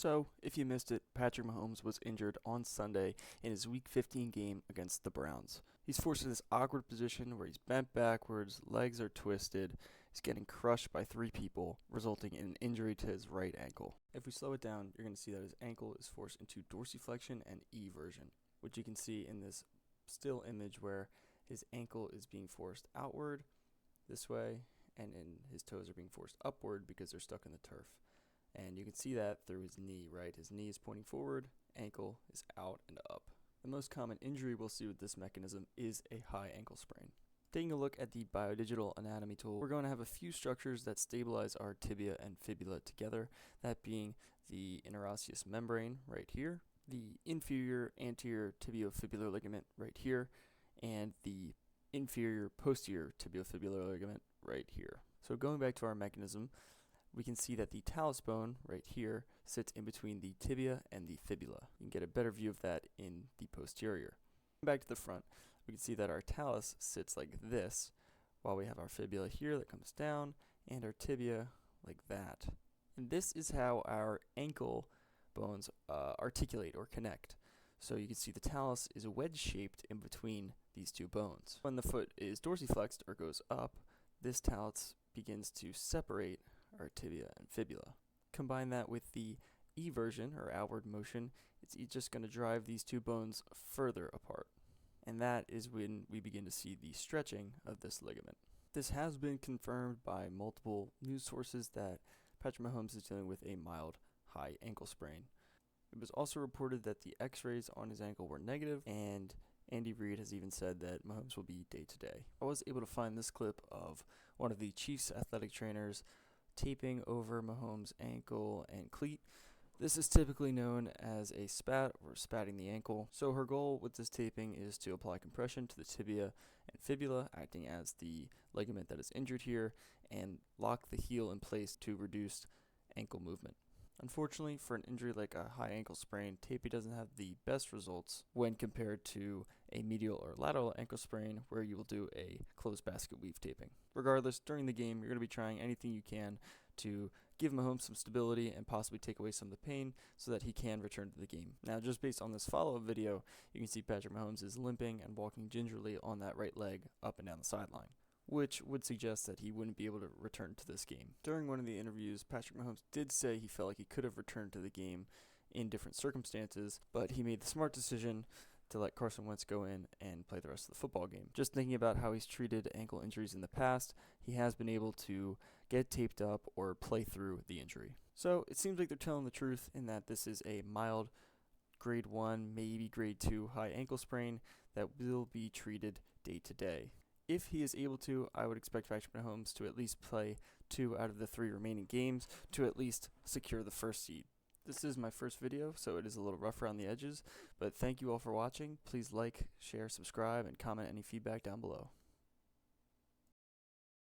So, if you missed it, Patrick Mahomes was injured on Sunday in his Week 15 game against the Browns. He's forced in this awkward position where he's bent backwards, legs are twisted, he's getting crushed by three people, resulting in an injury to his right ankle. If we slow it down, you're going to see that his ankle is forced into dorsiflexion and eversion, which you can see in this still image where his ankle is being forced outward this way, and his toes are being forced upward because they're stuck in the turf. And you can see that through his knee, right? His knee is pointing forward, ankle is out and up. The most common injury we'll see with this mechanism is a high ankle sprain. Taking a look at the biodigital anatomy tool, we're going to have a few structures that stabilize our tibia and fibula together, that being the interosseous membrane right here, the inferior anterior tibiofibular ligament right here, and the inferior posterior tibiofibular ligament right here. So going back to our mechanism, we can see that the talus bone right here sits in between the tibia and the fibula. You can get a better view of that in the posterior. Back to the front, we can see that our talus sits like this, while we have our fibula here that comes down, and our tibia like that. And this is how our ankle bones articulate or connect. So you can see the talus is wedge-shaped in between these two bones. When the foot is dorsiflexed or goes up, this talus begins to separate our tibia and fibula. Combine that with the eversion or outward motion, it's just going to drive these two bones further apart. And that is when we begin to see the stretching of this ligament. This has been confirmed by multiple news sources that Patrick Mahomes is dealing with a mild high ankle sprain. It was also reported that the x-rays on his ankle were negative, and Andy Reid has even said that Mahomes will be day-to-day. I was able to find this clip of one of the Chiefs athletic trainers taping over Mahomes' ankle and cleat. This is typically known as a spat or spatting the ankle. So her goal with this taping is to apply compression to the tibia and fibula, acting as the ligament that is injured here, and lock the heel in place to reduce ankle movement. Unfortunately, for an injury like a high ankle sprain, taping doesn't have the best results when compared to a medial or lateral ankle sprain where you will do a closed basket weave taping. Regardless, during the game, you're going to be trying anything you can to give Mahomes some stability and possibly take away some of the pain so that he can return to the game. Now, just based on this follow-up video, you can see Patrick Mahomes is limping and walking gingerly on that right leg up and down the sideline, which would suggest that he wouldn't be able to return to this game. During one of the interviews, Patrick Mahomes did say he felt like he could have returned to the game in different circumstances, but he made the smart decision to let Carson Wentz go in and play the rest of the football game. Just thinking about how he's treated ankle injuries in the past, he has been able to get taped up or play through the injury. So it seems like they're telling the truth in that this is a mild grade 1, maybe grade 2 high ankle sprain that will be treated day to day. If he is able to, I would expect Patrick Mahomes to at least play 2 out of the 3 remaining games to at least secure the first seed. This is my first video, so it is a little rough around the edges, but thank you all for watching. Please like, share, subscribe, and comment any feedback down below.